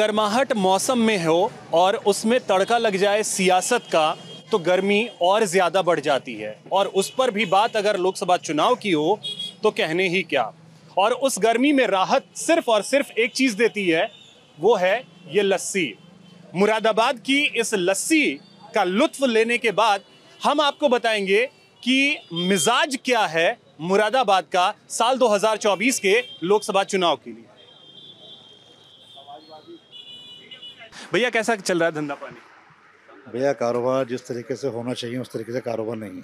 गर्माहट मौसम में हो और उसमें तड़का लग जाए सियासत का तो गर्मी और ज्यादा बढ़ जाती है। और उस पर भी बात अगर लोकसभा चुनाव की हो तो कहने ही क्या। और उस गर्मी में राहत सिर्फ और सिर्फ एक चीज देती है, वो है ये लस्सी। मुरादाबाद की इस लस्सी का लुत्फ लेने के बाद हम आपको बताएंगे कि मिजाज क्या है मुरादाबाद का साल 2024 के लोकसभा चुनाव के लिए। भैया कैसा चल रहा है धंधा पानी? भैया कारोबार जिस तरीके से होना चाहिए उस तरीके से कारोबार नहीं है,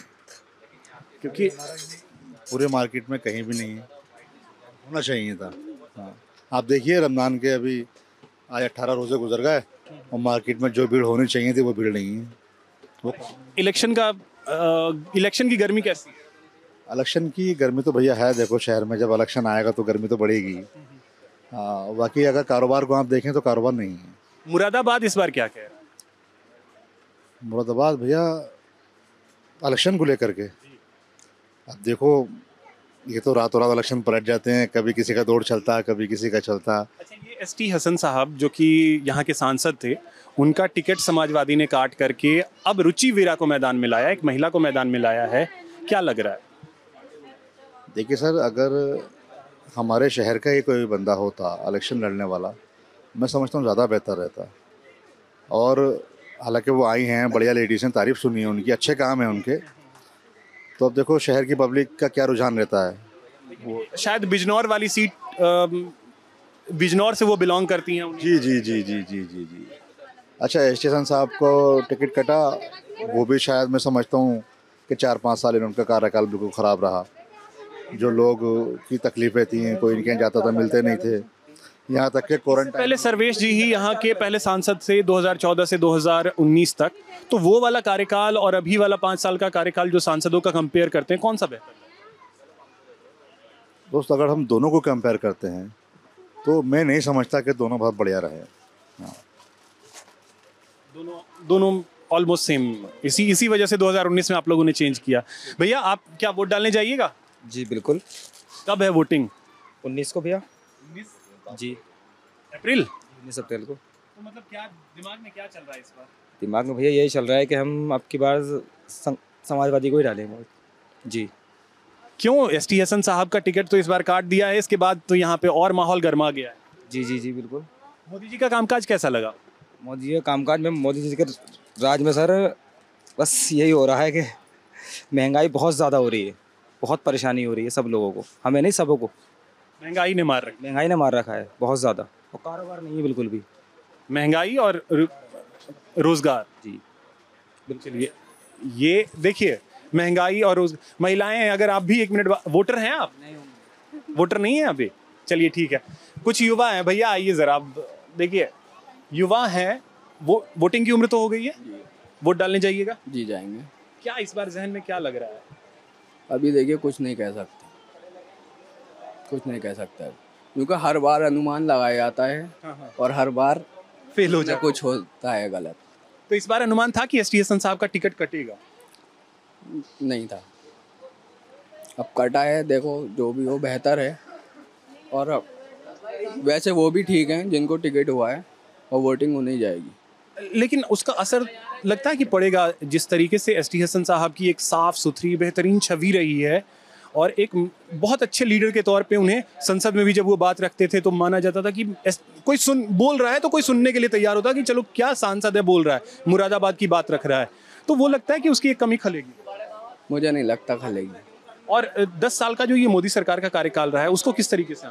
क्योंकि पूरे मार्केट में कहीं भी नहीं है, होना चाहिए था। हाँ, आप देखिए रमज़ान के अभी आज 18 रोज़े गुजर गए और मार्केट में जो भीड़ होनी चाहिए थी वो भीड़ नहीं है। वो इलेक्शन की गर्मी कैसी है? इलेक्शन की गर्मी तो भैया है, देखो शहर में जब इलेक्शन आएगा तो गर्मी तो बढ़ेगी। हाँ, बाकी अगर कारोबार को आप देखें तो कारोबार नहीं है। मुरादाबाद इस बार क्या कह रहा है? मुरादाबाद भैया इलेक्शन को लेकर के अब देखो, ये तो रातों रात इलेक्शन पलट जाते हैं, कभी किसी का दौड़ चलता है कभी किसी का चलता। अच्छा, ये एसटी हसन साहब जो कि यहाँ के सांसद थे, उनका टिकट समाजवादी ने काट करके अब रुचि वीरा को मैदान में लाया, एक महिला को मैदान में लाया है, क्या लग रहा है? देखिए सर, अगर हमारे शहर का ही कोई बंदा होता इलेक्शन लड़ने वाला, मैं समझता हूँ ज़्यादा बेहतर रहता। और हालांकि वो आई हैं, बढ़िया लेडीज़ हैं, तारीफ़ सुनी है उनकी, अच्छे काम है उनके। तो अब देखो शहर की पब्लिक का क्या रुझान रहता है। वो शायद बिजनौर वाली सीट, बिजनौर से वो बिलोंग करती हैं। जी जी जी जी जी जी जी। अच्छा, स्टेशन साहब को टिकट कटा, वो भी शायद मैं समझता हूँ कि 4-5 साल इनका कार्यकाल बिल्कुल ख़राब रहा। जो लोग की तकलीफ़ें थी, कोई इनके यहाँ जाता था मिलते नहीं थे, यहाँ तक के क्वारंटाइन। पहले सर्वेश जी ही यहाँ के पहले सांसद से 2014 से 2019 तक, तो वो वाला कार्यकाल और अभी वाला 5 साल का कार्यकाल जो सांसदों का कंपेयर करते हैं, कौन सा बेहतर है? दोस्त, अगर हम दोनों को कंपेयर करते हैं तो मैं नहीं समझता कि दोनों बहुत बढ़िया रहे। हाँ, दोनों ऑलमोस्ट सेम। इसी वजह से 2019 में आप लोगों ने चेंज किया। भैया आप क्या वोट डालने जाइएगा? जी बिल्कुल। कब है वोटिंग? 19 को भैया। 19 जी अप्रैल। 19 अप्रैल को। तो मतलब क्या दिमाग में क्या चल रहा है इस बार? दिमाग में भैया यही चल रहा है कि हम अब की बार समाजवादी को ही डालेंगे। जी। क्यों? एसटी हसन साहब का टिकट तो इस बार काट दिया है, इसके बाद तो यहाँ पे और माहौल गर्मा गया है। जी जी जी बिल्कुल। मोदी जी का कामकाज कैसा लगा? मोदी जी के कामकाज में, मोदी जी के राज में सर बस यही हो रहा है कि महंगाई बहुत ज़्यादा हो रही है, बहुत परेशानी हो रही है सब लोगों को, हमें नहीं सबों को। महंगाई ने मार रखी। महंगाई ने मार रखा है बहुत ज़्यादा, और कारोबार नहीं है बिल्कुल भी। महंगाई और रोजगार। जी बिल्कुल। ये देखिए, महंगाई और महिलाएं, अगर आप भी 1 मिनट, वोटर हैं आप? वोटर नहीं है अभी? चलिए ठीक है। कुछ युवा हैं, भैया आइए जरा, आप देखिए युवा हैं, वो वोटिंग की उम्र तो हो गई है, वोट डालने जाइएगा? जी जाएंगे। क्या इस बार जहन में क्या लग रहा है? अभी देखिए कुछ नहीं कह सकते, कुछ नहीं कह सकता क्योंकि हर बार अनुमान लगाया जाता है और हर बार फेल हो जाए, कुछ होता है गलत। तो इस बार अनुमान था कि एसटी हसन साहब का टिकट कटेगा? नहीं था, अब कटा है, देखो जो भी हो बेहतर है। और अब वैसे वो भी ठीक हैं जिनको टिकट हुआ है, और वोटिंग होनी जाएगी। लेकिन उसका असर लगता है कि पड़ेगा? जिस तरीके से एसटी हसन साहब की एक साफ सुथरी बेहतरीन छवि रही है और एक बहुत अच्छे लीडर के तौर पे उन्हें संसद में भी जब वो बात रखते थे तो माना जाता था कि कोई बोल रहा है तो कोई सुनने के लिए तैयार होता कि चलो क्या सांसद है बोल रहा है, मुरादाबाद की बात रख रहा है, तो वो लगता है कि उसकी एक कमी खलेगी। मुझे नहीं लगता खलेगी। और 10 साल का जो ये मोदी सरकार का कार्यकाल रहा है उसको किस तरीके से?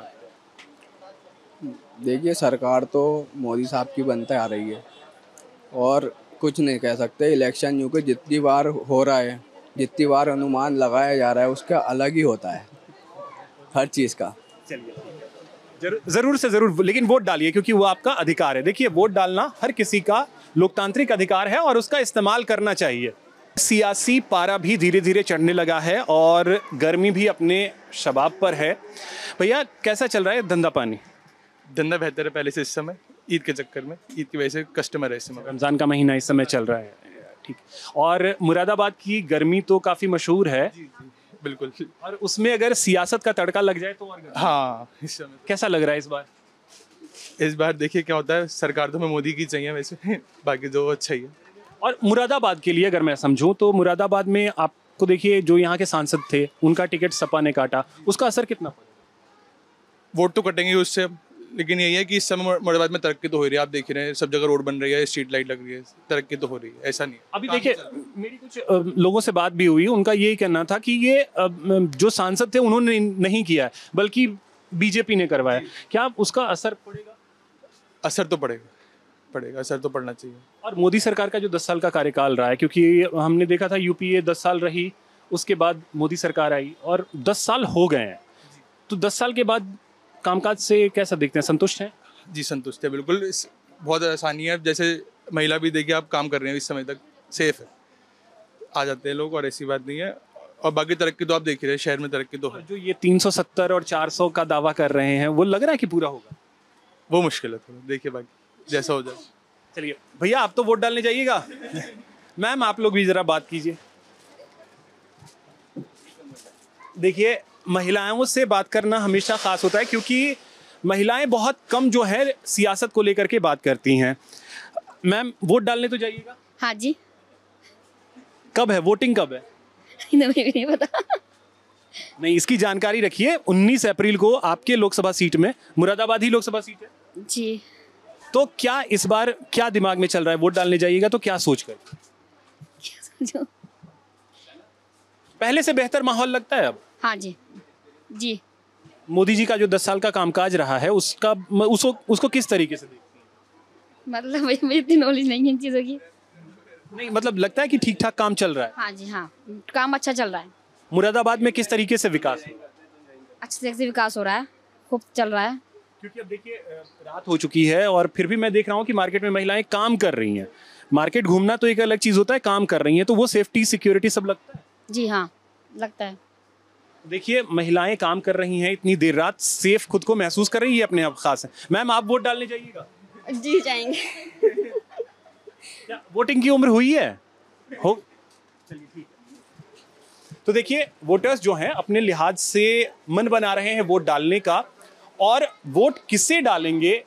देखिए सरकार तो मोदी साहब की बनते आ रही है और कुछ नहीं कह सकते। इलेक्शन यूँ कि जितनी बार हो रहा है, जितनी बार अनुमान लगाया जा रहा है, उसका अलग ही होता है हर चीज़ का। चलिए जरूर से जरूर, लेकिन वोट डालिए क्योंकि वो आपका अधिकार है। देखिए, वोट डालना हर किसी का लोकतांत्रिक अधिकार है और उसका इस्तेमाल करना चाहिए। सियासी पारा भी धीरे धीरे चढ़ने लगा है और गर्मी भी अपने शबाब पर है। भैया कैसा चल रहा है धंधा पानी? धंधा बेहतर है पहले से इस समय, ईद के चक्कर में, ईद की वजह से कस्टमर है इस समय। रमज़ान का महीना इस समय चल रहा है, ठीक। और मुरादाबाद की गर्मी तो काफ़ी मशहूर है। बिल्कुल। और उसमें अगर सियासत का तड़का लग जाए तो और हाँ, इस समय कैसा लग रहा है इस बार? इस बार देखिए क्या होता है। सरकार तो हमें मोदी की चाहिए वैसे, बाकी जो अच्छा ही है। और मुरादाबाद के लिए अगर मैं समझूं तो मुरादाबाद में आपको देखिए जो यहाँ के सांसद थे उनका टिकट सपा ने काटा, उसका असर कितना पड़ा? वोट तो कटेंगे उससे, लेकिन यही है कि इस समय मुरादाबाद में तरक्की तो हो रही है। आप देख रहे हैं सब जगह रोड बन रही है, स्ट्रीट लाइट लग रही है, तरक्की तो हो रही है, ऐसा नहीं है। अभी देखिए मेरी कुछ लोगों से बात भी हुई, उनका यही कहना था कि ये जो सांसद थे उन्होंने नहीं किया है बल्कि बीजेपी ने करवाया। क्या उसका असर पड़ेगा? असर तो पड़ेगा, असर तो पड़ना चाहिए। और मोदी सरकार का जो 10 साल का कार्यकाल रहा है, क्योंकि हमने देखा था यूपीए 10 साल रही, उसके बाद मोदी सरकार आई और 10 साल हो गए हैं, तो 10 साल के बाद कामकाज से कैसा देखते हैं, संतुष्ट हैं? जी संतुष्ट है बिल्कुल। बहुत आसानी है, जैसे महिला भी देखिए आप काम कर रहे हैं इस समय तक, सेफ है, आ जाते हैं लोग, और ऐसी बात नहीं है। और बाकी तरक्की तो आप देख रहे हैं, शहर में तरक्की तो है। जो ये 370 और 400 का दावा कर रहे हैं वो लग रहा है कि पूरा होगा? वो मुश्किल है थोड़ा, देखिए बाकी जैसा हो जाए। चलिए भैया, आप तो वोट डालने जाइएगा। मैम आप लोग भी जरा बात कीजिए। देखिए महिलाओं से बात करना हमेशा खास होता है, क्योंकि महिलाएं बहुत कम जो है सियासत को लेकर के बात करती हैं। मैम वोट डालने तो जाइएगा? हाँ जी। कब है वोटिंग, कब है? मुझे भी नहीं पता। नहीं, इसकी जानकारी रखिए। 19 अप्रैल को आपके लोकसभा सीट में, मुरादाबाद ही लोकसभा सीट है जी। तो क्या इस बार क्या दिमाग में चल रहा है? वोट डालने जाइएगा तो क्या सोच कर? जो पहले से बेहतर माहौल लगता है अब? हाँ जी जी। मोदी जी का जो 10 साल का कामकाज रहा है उसका उसको किस तरीके से देखती हैं? मतलब मुझे इतनी नॉलेज नहीं है इन चीज़ों की। नहीं मतलब लगता है कि ठीक ठाक काम चल रहा है? हाँ जी हाँ, काम अच्छा चल रहा है। मुरादाबाद में किस तरीके से विकास हो रहा है? अच्छे से विकास हो रहा है, खूब चल रहा है। क्योंकि अब देखिए रात हो चुकी है और फिर भी मैं देख रहा हूँ कि मार्केट में महिलाएं काम कर रही हैं। मार्केट घूमना तो एक अलग चीज होता है, काम कर रही हैं तो वो सेफ्टी सिक्योरिटी सब लगता है। जी हाँ, लगता है। देखिए महिलाएं काम कर रही हैं इतनी देर रात, सेफ खुद को महसूस कर रही है अपने आप खास है। मैम आप वोट डालने जाइएगा? जी जाएंगे। क्या वोटिंग की उम्र हुई है? हो चलिए ठीक है। तो देखिए वोटर्स जो हैं अपने लिहाज से मन बना रहे हैं वोट डालने का, और वोट किसे डालेंगे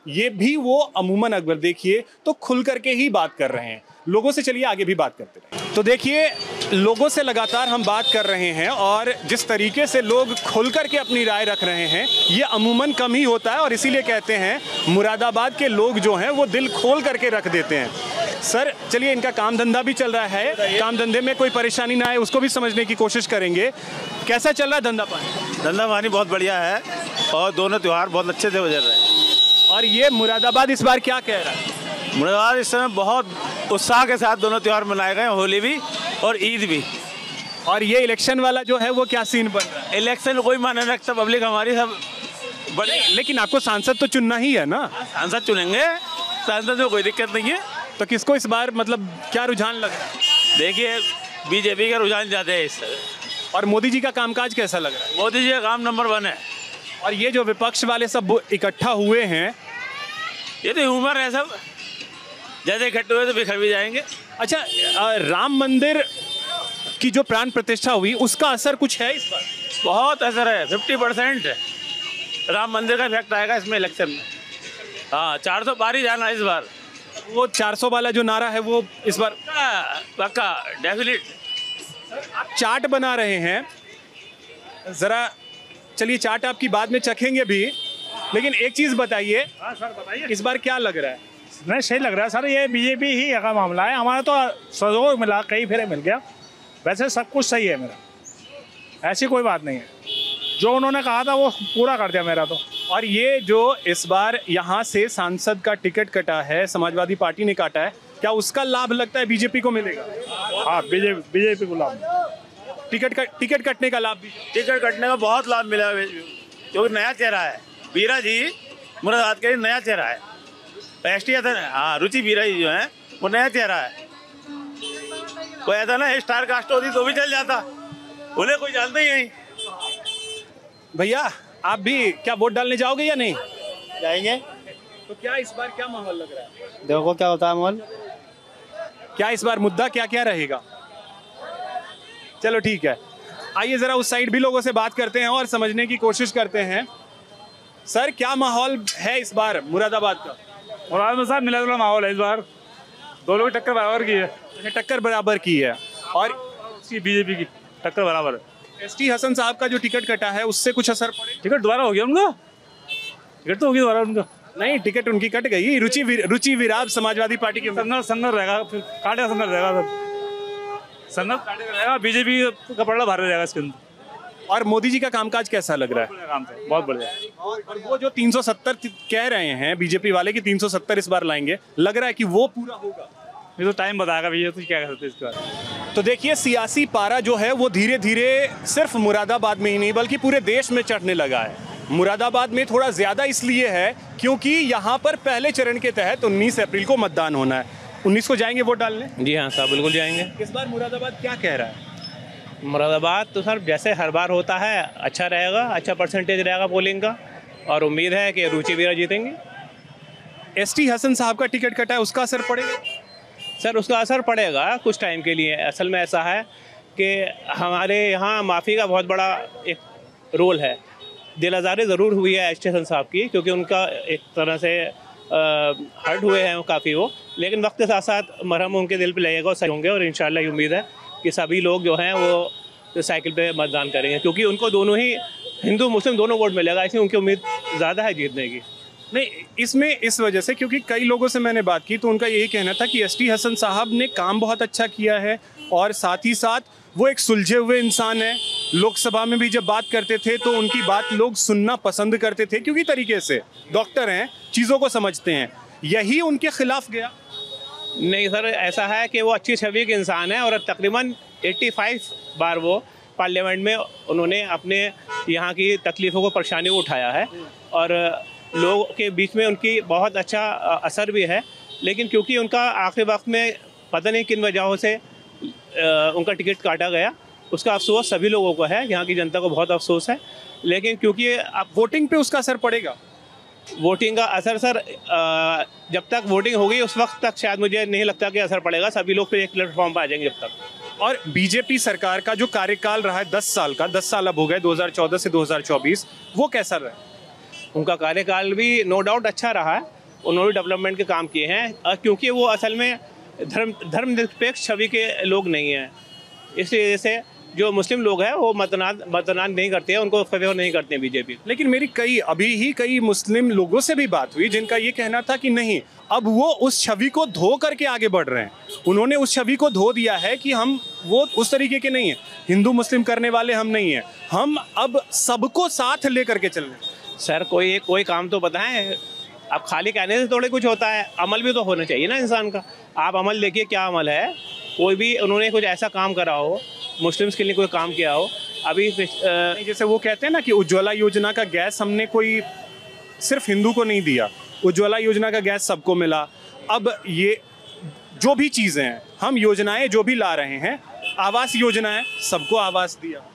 ये भी वो अमूमन अकबर देखिए तो खुल करके ही बात कर रहे हैं लोगों से। चलिए आगे भी बात करते रहे। तो देखिए लोगों से लगातार हम बात कर रहे हैं और जिस तरीके से लोग खुल करके अपनी राय रख रहे हैं ये अमूमन कम ही होता है, और इसीलिए कहते हैं मुरादाबाद के लोग जो हैं वो दिल खोल करके रख देते हैं। सर चलिए, इनका काम धंधा भी चल रहा है, काम धंधे में कोई परेशानी ना आए उसको भी समझने की कोशिश करेंगे। कैसा चल रहा है धंधा पानी? धंधा पानी बहुत बढ़िया है और दोनों त्यौहार बहुत अच्छे से गुजर रहे हैं। और ये मुरादाबाद इस बार क्या कह रहा है? मुरादाबाद इस समय बहुत उत्साह के साथ दोनों त्यौहार मनाए गए, होली भी और ईद भी। और ये इलेक्शन वाला जो है वो क्या सीन बन रहा है? इलेक्शन कोई माने नहीं रखता, पब्लिक हमारी सब बड़ी। लेकिन आपको सांसद तो चुनना ही है ना? सांसद चुनेंगे, सांसद में कोई दिक्कत नहीं है। तो किसको इस बार मतलब क्या रुझान लग रहा है? देखिए बीजेपी का रुझान ज़्यादा है इस समय। और मोदी जी का कामकाज कैसा लग रहा है? मोदी जी का काम नंबर 1 है। और ये जो विपक्ष वाले सब इकट्ठा हुए हैं, ये तो ह्यूमर है सब, जैसे इकट्ठे हुए तो बिखर भी जाएंगे। अच्छा राम मंदिर की जो प्राण प्रतिष्ठा हुई उसका असर कुछ है इस बार? बहुत असर है, 50% है राम मंदिर का इफेक्ट आएगा इसमें इलेक्शन में। हाँ 400 पार ही जाना इस बार। वो 400 वाला जो नारा है वो इस बार पक्का डेफिनेट। आप चाट बना रहे हैं, जरा चलिए चाट आपकी बाद में चखेंगे भी, लेकिन एक चीज बताइए। हाँ सर बताइए। इस बार क्या लग रहा है? नहीं सही लग रहा है सर, ये बीजेपी ही का मामला है। हमारा तो सहयोग मिला, कई फेरे मिल गया। वैसे सब कुछ सही है मेरा, ऐसी कोई बात नहीं है। जो उन्होंने कहा था वो पूरा कर दिया मेरा तो। और ये जो इस बार यहाँ से सांसद का टिकट कटा है, समाजवादी पार्टी ने काटा है, क्या उसका लाभ लगता है बीजेपी को मिलेगा? हाँ बीजेपी को लाभ, टिकट कटने का लाभ भी? टिकट कटने का बहुत लाभ मिला क्योंकि नया चेहरा है। बीरा जी मुरादाबाद का नया चेहरा है। एसटी था, हाँ रुचि बीरा जी जो है वो नया चेहरा है। कोई ऐसा ना स्टार कास्ट होती तो भी चल जाता, उन्हें कोई जानता ही नहीं। भैया आप भी क्या वोट डालने जाओगे या नहीं? जाएंगे। तो क्या इस बार क्या माहौल लग रहा है? देखो क्या होता है माहौल। क्या इस बार मुद्दा क्या क्या रहेगा? चलो ठीक है, आइए जरा उस साइड भी लोगों से बात करते हैं और समझने की कोशिश करते हैं। सर क्या माहौल है इस बार मुरादाबाद का? मुरादाबाद में साहब मिला जुला माहौल है इस बार, दोनों की टक्कर बराबर की है। टक्कर बराबर की है और उसकी बीजेपी की टक्कर बराबर है। एसटी हसन साहब का जो टिकट कटा है उससे कुछ असर पड़े? टिकट दोबारा हो गया उनका, टिकट तो होगी दोबारा उनका। नहीं, टिकट उनकी कट गई। रुचि विराग समाजवादी पार्टी के संघर्ष रहेगा, फिर काटेगा संघर्ष रहेगा, संघर्ष काटेगा रहेगा, बीजेपी का पलड़ा भारी रहेगा इसके अंदर। और मोदी जी का कामकाज कैसा लग रहा है? काम से बहुत बढ़िया। और वो जो 370 कह रहे हैं बीजेपी वाले कि 370 इस बार लाएंगे, लग रहा है कि वो पूरा होगा? ये तो टाइम बताएगा भैया, तो क्या कर सकते हैं इसके बारे। तो देखिए सियासी पारा जो है वो धीरे धीरे सिर्फ मुरादाबाद में ही नहीं बल्कि पूरे देश में चढ़ने लगा है। मुरादाबाद में थोड़ा ज़्यादा इसलिए है क्योंकि यहाँ पर पहले चरण के तहत 19 अप्रैल को मतदान होना है। 19 को जाएंगे वोट डालने? जी हाँ साहब, बिल्कुल जाएंगे। इस बार मुरादाबाद क्या कह रहा है? मुरादाबाद तो सर जैसे हर बार होता है, अच्छा रहेगा, अच्छा परसेंटेज रहेगा पोलिंग का, और उम्मीद है कि रुचि वीरा जीतेंगे। एसटी हसन साहब का टिकट कटा है, उसका असर पड़ेगा? सर उसका असर पड़ेगा कुछ टाइम के लिए। असल में ऐसा है कि हमारे यहाँ माफ़ी का बहुत बड़ा एक रोल है। दिल आज़ारी ज़रूर हुई है एसटी हसन साहब की, क्योंकि उनका एक तरह से हर्ट हुए हैं काफ़ी वो, लेकिन वक्त के साथ साथ मरहम उनके दिल पे लगेगा और सही होंगे, और इंशाल्लाह ये उम्मीद है कि सभी लोग जो हैं वो साइकिल पे मतदान करेंगे, क्योंकि उनको दोनों ही हिंदू मुस्लिम दोनों वोट मिलेगा, इसलिए उनकी उम्मीद ज़्यादा है जीतने की। नहीं, इसमें इस वजह से क्योंकि कई लोगों से मैंने बात की तो उनका यही कहना था कि एसटी हसन साहब ने काम बहुत अच्छा किया है और साथ ही साथ वो एक सुलझे हुए इंसान है। लोकसभा में भी जब बात करते थे तो उनकी बात लोग सुनना पसंद करते थे, क्योंकि तरीके से डॉक्टर हैं, चीज़ों को समझते हैं। यही उनके खिलाफ गया? नहीं सर, ऐसा है कि वो अच्छी छवि के इंसान है और तकरीबन 85 बार वो पार्लियामेंट में उन्होंने अपने यहाँ की तकलीफ़ों को, परेशानियों को उठाया है, और लोगों के बीच में उनकी बहुत अच्छा असर भी है। लेकिन क्योंकि उनका आखिरी वक्त में पता नहीं किन वजहों से उनका टिकट काटा गया, उसका अफसोस सभी लोगों को है, यहाँ की जनता को बहुत अफसोस है। लेकिन क्योंकि अब वोटिंग पे उसका असर पड़ेगा? वोटिंग का असर सर जब तक वोटिंग होगी उस वक्त तक शायद मुझे नहीं लगता कि असर पड़ेगा। सभी लोग फिर एक प्लेटफॉर्म पर आ जाएंगे जब तक। और बीजेपी सरकार का जो कार्यकाल रहा है 10 साल का, 10 साल अब हो गए 2014 से 2024, वो कैसा रहा? उनका कार्यकाल भी नो डाउट अच्छा रहा है, उन्होंने डेवलपमेंट के काम किए हैं, क्योंकि वो असल में धर्मनिरपेक्ष छवि के लोग नहीं हैं, इसलिए जैसे जो मुस्लिम लोग हैं वो मतदान नहीं करते हैं, उनको फेवर नहीं करते हैं बीजेपी। लेकिन मेरी कई मुस्लिम लोगों से भी बात हुई जिनका ये कहना था कि नहीं, अब वो उस छवि को धो करके आगे बढ़ रहे हैं। उन्होंने उस छवि को धो दिया है कि हम वो उस तरीके के नहीं हैं, हिंदू मुस्लिम करने वाले हम नहीं हैं, हम अब सबको साथ लेकर के चल रहे हैं। सर कोई काम तो बताएं, अब खाली कहने से थोड़े कुछ होता है, अमल भी तो होना चाहिए ना इंसान का। आप अमल देखिए क्या अमल है, कोई भी उन्होंने कुछ ऐसा काम करा हो, मुस्लिम्स के लिए कोई काम किया हो। अभी जैसे वो कहते हैं ना कि उज्ज्वला योजना का गैस हमने कोई सिर्फ हिंदू को नहीं दिया, उज्ज्वला योजना का गैस सबको मिला। अब ये जो भी चीज़ें हैं, हम योजनाएं जो भी ला रहे हैं, आवास योजना है, सबको आवास दिया।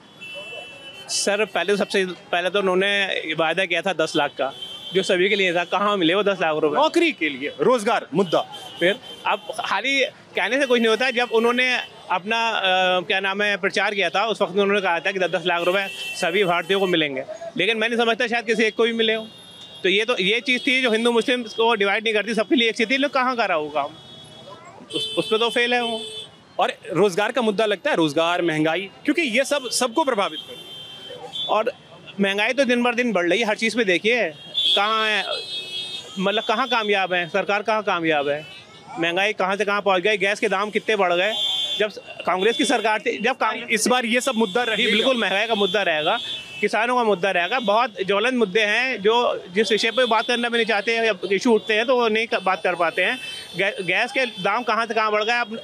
सर सबसे पहले तो उन्होंने वायदा किया था 10 लाख का, जो सभी के लिए था। कहाँ मिले वो 10 लाख रुपए? नौकरी के लिए, रोजगार मुद्दा। फिर अब खाली कहने से कुछ नहीं होता। जब उन्होंने अपना क्या नाम है प्रचार किया था, उस वक्त उन्होंने कहा था कि 10 लाख रुपए सभी भारतीयों को मिलेंगे, लेकिन मैं नहीं समझता शायद किसी एक को भी मिले हो। तो ये चीज़ थी जो हिंदू मुस्लिम को डिवाइड नहीं करती, सबके लिए एक चीज़ थी। लोग कहाँ करा वो काम, उस पर तो फेल है वो। और रोजगार का मुद्दा लगता है, रोजगार, महंगाई, क्योंकि ये सबको प्रभावित कर। और महंगाई तो दिन बर दिन बढ़ रही है, हर चीज़ पे देखिए कहाँ है, मतलब कहाँ कामयाब है सरकार, कहाँ कामयाब है। महंगाई कहाँ से कहाँ पहुँच गई, गैस के दाम कितने बढ़ गए जब कांग्रेस की सरकार थी। इस बार ये सब मुद्दा रहेगा, बिल्कुल महंगाई का मुद्दा रहेगा, किसानों का मुद्दा रहेगा। बहुत ज्वलंत मुद्दे हैं जो जिस विषय पर बात करना भी नहीं चाहते हैं, इशू उठते हैं तो वो नहीं बात कर पाते हैं। गैस के दाम कहाँ से कहाँ बढ़ गए, अब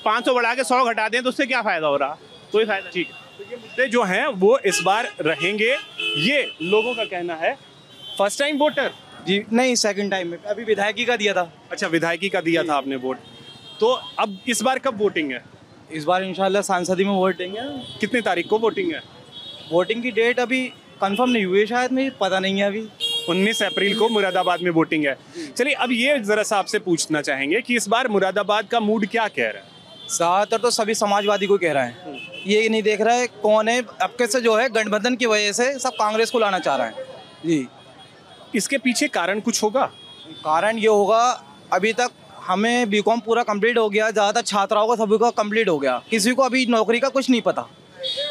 500 बढ़ा के 100 घटा दें तो उससे क्या फ़ायदा हो रहा, कोई फ़ायदा। ठीक, तो ये मुद्दे जो हैं वो इस बार रहेंगे, ये लोगों का कहना है। First time voter? जी नहीं, सेकंड टाइम में, अभी विधायकी का दिया था। अच्छा, विधायकी का दिया था आपने वोट। तो अब इस बार कब वोटिंग है? इस बार इंशाल्लाह सांसदी में वोट देंगे। कितने तारीख को वोटिंग है? वोटिंग की डेट अभी कंफर्म नहीं हुई है, शायद मुझे पता नहीं है अभी। 19 अप्रैल को मुरादाबाद में वोटिंग है। चलिए, अब ये जरा सा आपसे पूछना चाहेंगे कि इस बार मुरादाबाद का मूड क्या कह रहा है? ज़्यादातर तो सभी समाजवादी को कह रहा है, ये नहीं देख रहा है कौन है। अब कैसे जो है गठबंधन की वजह से सब कांग्रेस को लाना चाह रहा है। जी, इसके पीछे कारण कुछ होगा? कारण ये होगा, अभी तक हमें बीकॉम पूरा कंप्लीट हो गया, ज़्यादातर छात्राओं का सभी का कंप्लीट हो गया, किसी को अभी नौकरी का कुछ नहीं पता।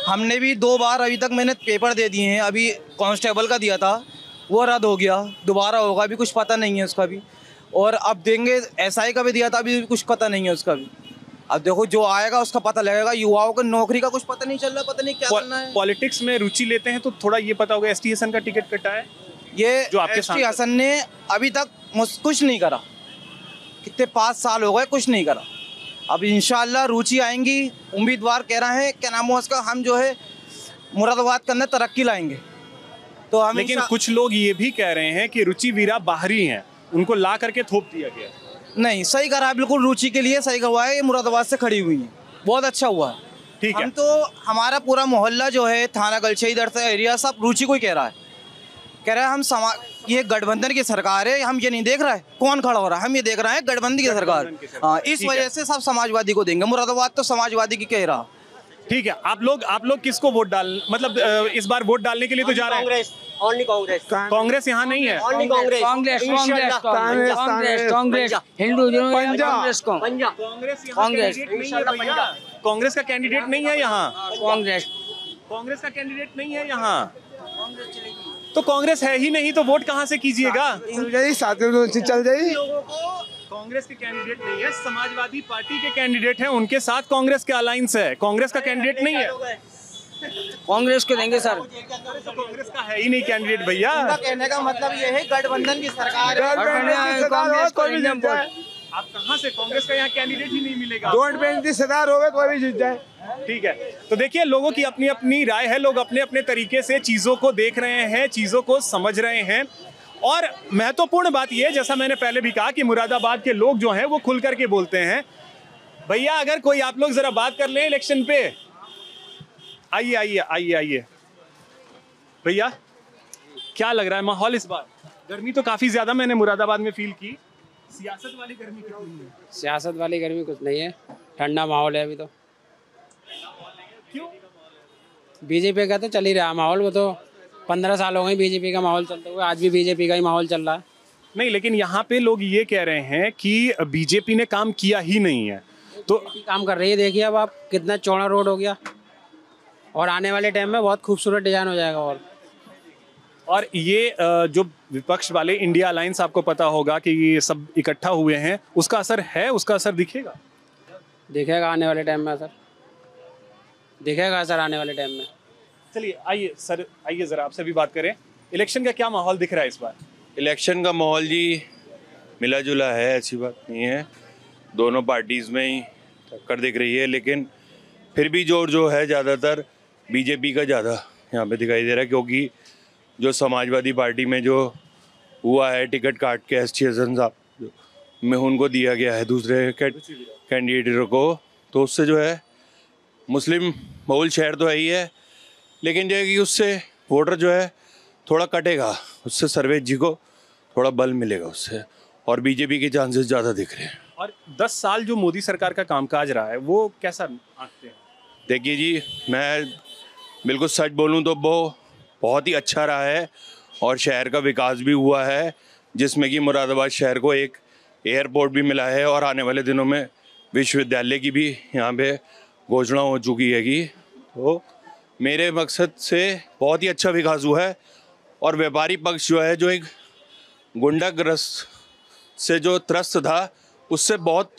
हमने भी 2 बार अभी तक मैंने पेपर दे दिए हैं, अभी कांस्टेबल का दिया था वो रद्द हो गया, दोबारा होगा अभी कुछ पता नहीं है उसका भी, और अब देंगे एसआई का भी दिया था, अभी कुछ पता नहीं है उसका भी। अब देखो जो आएगा उसका पता लगेगा। युवाओं को नौकरी का कुछ पता नहीं चल रहा, पता नहीं क्या करना है। पॉलिटिक्स में रुचि लेते हैं तो थोड़ा ये पता होगा, एसटी हसन का टिकट कटा है, ये जो आपके एसटी हसन ने अभी तक कुछ नहीं करा, कितने 5 साल हो गए कुछ नहीं करा। अब इंशाल्लाह रुचि आएंगी, उम्मीदवार कह रहे हैं, क्या नाम है उसका, हम जो है मुरादाबाद के अंदर तरक्की लाएंगे। तो हम लेकिन कुछ लोग ये भी कह रहे हैं कि रुचि वीरा बाहरी हैं, उनको ला करके थोप दिया गया। नहीं, सही करा है, बिल्कुल रुचि के लिए सही करवाया, ये मुरादाबाद से खड़ी हुई है, बहुत अच्छा हुआ है। ठीक है, हम तो हमारा पूरा मोहल्ला जो है थाना गलछई इधर से एरिया सब रुचि को ही कह रहा है, कह रहा है हम ये गठबंधन की सरकार है, हम ये नहीं देख रहा है कौन खड़ा हो रहा है, हम ये देख रहे हैं गठबंधन की सरकार। हाँ, इस वजह से सब समाजवादी को देंगे, मुरादाबाद तो समाजवादी की कह रहा। ठीक है, आप लोग किसको वोट मतलब इस बार वोट डालने के लिए तो जा रहे हैं? कांग्रेस यहाँ नहीं है, कांग्रेस का कैंडिडेट नहीं है यहाँ, कांग्रेस का कैंडिडेट नहीं है यहाँ, तो कांग्रेस है ही नहीं तो वोट कहाँ से कीजिएगा? चल जाइए। कांग्रेस के कैंडिडेट नहीं है, समाजवादी पार्टी के कैंडिडेट हैं, उनके साथ कांग्रेस के अलायंस है, कांग्रेस का कैंडिडेट नहीं है। कांग्रेस को देंगे सर, तो कांग्रेस का है ही नहीं कैंडिडेट भैया। कहने का मतलब ये है गठबंधन की सरकार है, कांग्रेस को भी जीत जाए। आप कहाँ से, कांग्रेस का यहाँ कैंडिडेट ही नहीं मिलेगा। 235 हजार हो गए तो अभी जीत जाए। ठीक है, तो देखिए लोगों की अपनी अपनी राय है, लोग अपने अपने तरीके से चीजों को देख रहे हैं, चीजों को समझ रहे हैं। और महत्वपूर्ण बात यह, जैसा मैंने पहले भी कहा कि मुरादाबाद के लोग जो हैं वो खुल करके बोलते हैं। भैया अगर कोई आप लोग जरा बात कर लें इलेक्शन पे, आइए आइए आइए आइए भैया, क्या लग रहा है माहौल इस बार? गर्मी तो काफी ज्यादा मैंने मुरादाबाद में फील की, सियासत वाली गर्मी कितनी है? सियासत वाली गर्मी कुछ नहीं है, ठंडा माहौल है अभी तो। क्यों? बीजेपी का तो चल ही रहा माहौल, वो तो 15 साल हो गए बीजेपी का माहौल चलते हुए, आज भी बीजेपी का ही माहौल चल रहा है। नहीं, लेकिन यहाँ पे लोग ये कह रहे हैं कि बीजेपी ने काम किया ही नहीं है, तो काम कर रही है। देखिए अब आप कितना चौड़ा रोड हो गया, और आने वाले टाइम में बहुत खूबसूरत डिजाइन हो जाएगा। और ये जो विपक्ष वाले इंडिया अलायंस, आपको पता होगा कि ये सब इकट्ठा हुए हैं, उसका असर है, उसका असर दिखेगा? दिखेगा आने वाले टाइम में असर, दिखेगा असर आने वाले टाइम में। चलिए आइए सर, आइए जरा आपसे भी बात करें। इलेक्शन का क्या माहौल दिख रहा है इस बार? इलेक्शन का माहौल जी मिला जुला है, ऐसी बात नहीं है, दोनों पार्टीज़ में ही टक्कर दिख रही है, लेकिन फिर भी जोर जो है ज़्यादातर बीजेपी का ज़्यादा यहाँ पे दिखाई दे रहा है, क्योंकि जो समाजवादी पार्टी में जो हुआ है टिकट काट के एसटी हसन साहब में उनको दिया गया है दूसरे कैंडिडेट को, तो उससे जो है मुस्लिम बहुल शहर तो है ही है, लेकिन जो है कि उससे वोटर जो है थोड़ा कटेगा, उससे सर्वेश जी को थोड़ा बल मिलेगा उससे, और बीजेपी के चांसेस ज़्यादा दिख रहे हैं। और 10 साल जो मोदी सरकार का कामकाज रहा है वो कैसा आंकते हैं? देखिए जी, मैं बिल्कुल सच बोलूं तो वो बहुत ही अच्छा रहा है, और शहर का विकास भी हुआ है, जिसमें कि मुरादाबाद शहर को एक एयरपोर्ट भी मिला है, और आने वाले दिनों में विश्वविद्यालय की भी यहाँ पे घोषणा हो चुकी है कि, तो मेरे मकसद से बहुत ही अच्छा विकास हुआ है। और व्यापारी पक्ष जो है, जो एक गुंडाग्रस्त से जो त्रस्त था, उससे बहुत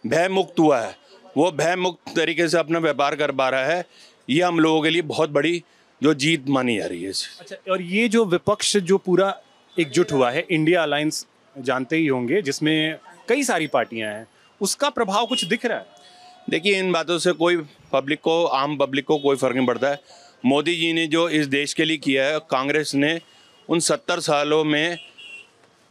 भय मुक्त हुआ है, वो भय मुक्त तरीके से अपना व्यापार कर पा रहा है। ये हम लोगों के लिए बहुत बड़ी जो जीत मानी जा रही है। अच्छा, और ये जो विपक्ष जो पूरा एकजुट हुआ है, इंडिया अलायंस जानते ही होंगे, जिसमें कई सारी पार्टियां हैं, उसका प्रभाव कुछ दिख रहा है? देखिए, इन बातों से कोई पब्लिक को, आम पब्लिक को कोई फ़र्क नहीं पड़ता है। मोदी जी ने जो इस देश के लिए किया है, कांग्रेस ने उन 70 सालों में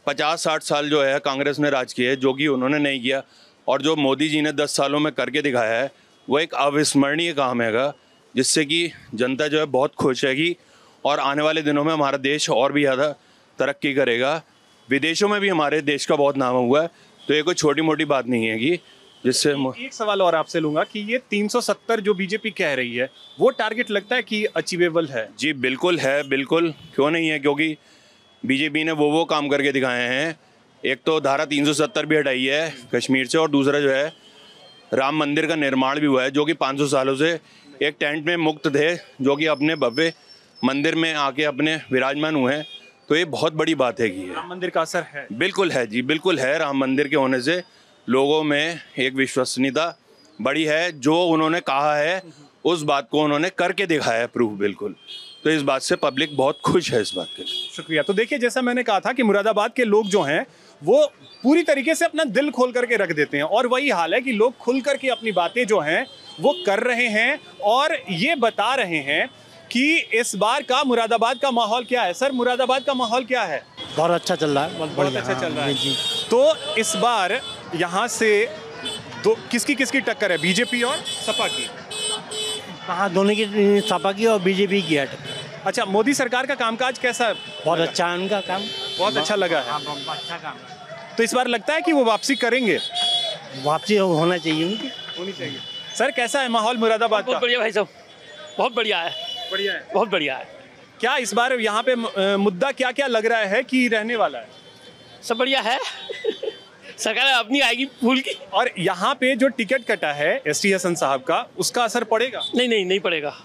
50-60 साल जो है कांग्रेस ने राज किया है, जो कि उन्होंने नहीं किया, और जो मोदी जी ने 10 सालों में करके दिखाया है वो एक अविस्मरणीय काम हैगा, जिससे कि जनता जो है बहुत खुश हैगी, और आने वाले दिनों में हमारा देश और भी ज़्यादा तरक्की करेगा। विदेशों में भी हमारे देश का बहुत नाम हुआ है, तो ये कोई छोटी मोटी बात नहीं है कि जिससे। एक सवाल और आपसे लूँगा कि ये 370 जो बीजेपी कह रही है, वो टारगेट लगता है कि अचीवेबल है? जी बिल्कुल है, बिल्कुल, क्यों नहीं है, क्योंकि बीजेपी ने वो काम करके दिखाए हैं। एक तो धारा 370 भी हटाई है कश्मीर से, और दूसरा जो है राम मंदिर का निर्माण भी हुआ है, जो कि 500 सालों से एक टेंट में मुक्त थे, जो कि अपने भव्य मंदिर में आके अपने विराजमान हुए हैं। तो ये बहुत बड़ी बात है कि राम मंदिर का असर है। बिल्कुल है जी, बिल्कुल है। राम मंदिर के होने से लोगों में एक विश्वसनीयता बड़ी है। जो उन्होंने कहा है उस बात को उन्होंने करके दिखाया है, प्रूफ बिल्कुल। तो इस बात से पब्लिक बहुत खुश है इस बात के लिए। शुक्रिया। तो देखिए, जैसा मैंने कहा था कि मुरादाबाद के लोग जो हैं वो पूरी तरीके से अपना दिल खोल करके रख देते हैं, और वही हाल है कि लोग खुल करके अपनी बातें जो हैं वो कर रहे हैं और ये बता रहे हैं कि इस बार का मुरादाबाद का माहौल क्या है। सर, मुरादाबाद का माहौल क्या है? बहुत अच्छा चल रहा है, बहुत अच्छा चल रहा है जी। तो इस बार यहाँ से दो किसकी टक्कर है, बीजेपी और सपा की? हाँ, दोनों की, सपा की और बीजेपी की है। अच्छा, मोदी सरकार का कामकाज कैसा है? बहुत अच्छा है उनका काम, बहुत अच्छा लगा है। अच्छा काम है। तो इस बार लगता है कि वो वापसी करेंगे? वापसी होना चाहिए उनकी, होनी चाहिए। सर, कैसा है माहौल मुरादाबाद का? बहुत बढ़िया भाई साहब, बहुत बढ़िया है। बढ़िया है, बहुत बढ़िया है। क्या इस बार यहाँ पे मुद्दा क्या क्या लग रहा है कि रहने वाला है? सब बढ़िया है। सरकार अपनी आएगी फूल की। और यहाँ पे जो टिकट कटा है एसटी हसन साहब का, उसका असर पड़ेगा? नहीं पड़ेगा।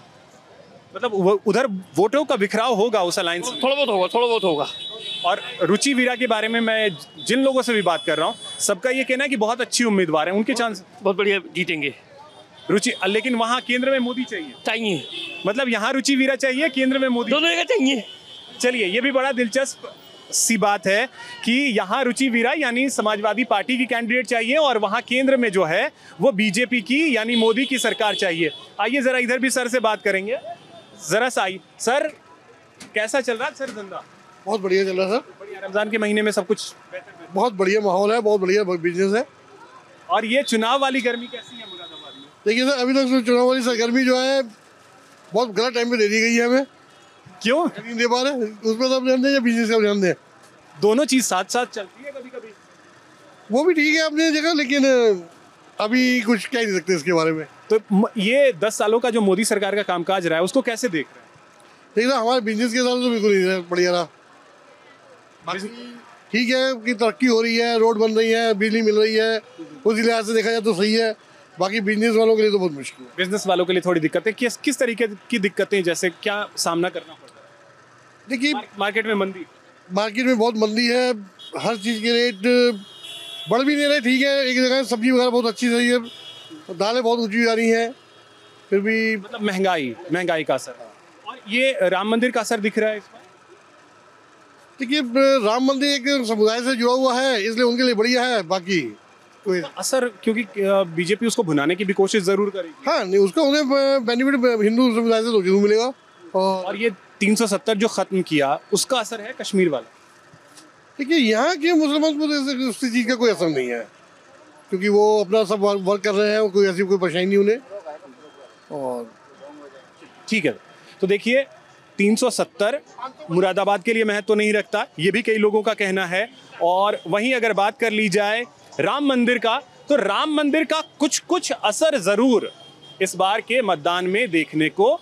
मतलब उधर वोटों का बिखराव होगा उस अलायंस में? थोड़ा बहुत होगा। और रुचि वीरा के बारे में मैं जिन लोगों से भी बात कर रहा हूँ, सबका ये कहना है कि बहुत अच्छी उम्मीदवार है, उनके चांस बहुत बढ़िया जीतेंगे रुचि। लेकिन वहाँ केंद्र में मोदी चाहिए। मतलब यहाँ रुचि वीरा चाहिए, केंद्र में मोदी, दोनों चाहिए। चलिए, ये भी बड़ा दिलचस्प सी बात है कि यहाँ रुचि वीरा यानी समाजवादी पार्टी की कैंडिडेट चाहिए और वहाँ केंद्र में जो है वो बीजेपी की यानी मोदी की सरकार चाहिए। आइए जरा इधर भी सर से बात करेंगे। जरा सा आइए सर, कैसा चल रहा है सर धंधा? बहुत बढ़िया चल रहा है सर। बढ़िया। रमजान के महीने में सब कुछ बहुत बढ़िया माहौल है, बहुत बढ़िया बिजनेस है। और ये चुनाव वाली गर्मी कैसी है मुरादाबाद में? देखिए सर, अभी तक चुनाव वाली सरगर्मी जो है बहुत गलत टाइम पे दे दी गई है हमें। क्यों नहीं दे पा रहे? उसमें सब ध्यान दें या बिजनेस का ध्यान दें? दोनों चीज साथ साथ चलती है कभी कभी। वो भी ठीक है अपनी जगह, लेकिन अभी कुछ कह नहीं सकते इसके बारे में। तो ये 10 सालों का जो मोदी सरकार का कामकाज रहा है उसको कैसे देख रहे हैं? देख रहा, हमारे बिजनेस के हिसाब से बिल्कुल नहीं बढ़िया रहा। ठीक है कि तरक्की हो रही है, रोड बन रही है, बिजली मिल रही है, उस लिहाज से देखा जाए तो सही है। बाकी बिजनेस वालों के लिए तो बहुत मुश्किल है। बिजनेस वालों के लिए थोड़ी दिक्कतें, किस तरीके की दिक्कतें, जैसे क्या सामना करना पड़ता है? देखिए, मार्केट में मंदी, मार्केट में बहुत मंदी है, हर चीज़ के रेट बढ़ भी नहीं रहे। ठीक है, एक जगह सब्जी वगैरह बहुत अच्छी सही है, दालें बहुत ऊँची जा रही हैं, फिर भी मतलब महंगाई का असर। और ये राम मंदिर का असर दिख रहा है इसमें? देखिए, राम मंदिर एक समुदाय से जुड़ा हुआ है, इसलिए उनके लिए बढ़िया है। बाकी कोई असर, क्योंकि बीजेपी उसको भुनाने की भी कोशिश जरूर करेगी। हाँ, नहीं, उसका उन्हें बेनिफिट हिंदू समुदाय से तो जरूर मिलेगा। और ये 370 जो खत्म किया उसका असर है कश्मीर वाला? देखिए, यहाँ के मुसलमान को उस चीज़ का कोई असर नहीं है, क्योंकि वो अपना सब वर्क कर रहे हैं, कोई ऐसी कोई परेशानी नहीं उन्हें। और ठीक है, तो देखिए 370 मुरादाबाद के लिए महत्व तो नहीं रखता, ये भी कई लोगों का कहना है। और वहीं अगर बात कर ली जाए राम मंदिर का, तो राम मंदिर का कुछ असर जरूर इस बार के मतदान में देखने को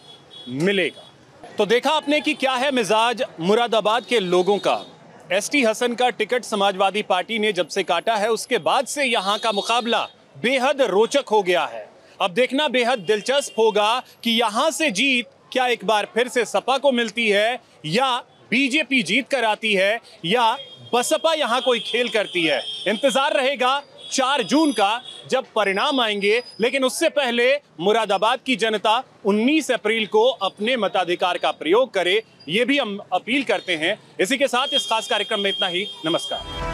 मिलेगा। तो देखा आपने कि क्या है मिजाज मुरादाबाद के लोगों का। एसटी हसन का टिकट समाजवादी पार्टी ने जब से काटा है उसके बाद से यहाँ का मुकाबला बेहद रोचक हो गया है। अब देखना बेहद दिलचस्प होगा कि यहाँ से जीत क्या एक बार फिर से सपा को मिलती है, या बीजेपी जीत कर आती है, या बसपा यहाँ कोई खेल करती है। इंतजार रहेगा 4 जून का जब परिणाम आएंगे। लेकिन उससे पहले मुरादाबाद की जनता 19 अप्रैल को अपने मताधिकार का प्रयोग करे, ये भी हम अपील करते हैं। इसी के साथ इस खास कार्यक्रम में इतना ही। नमस्कार।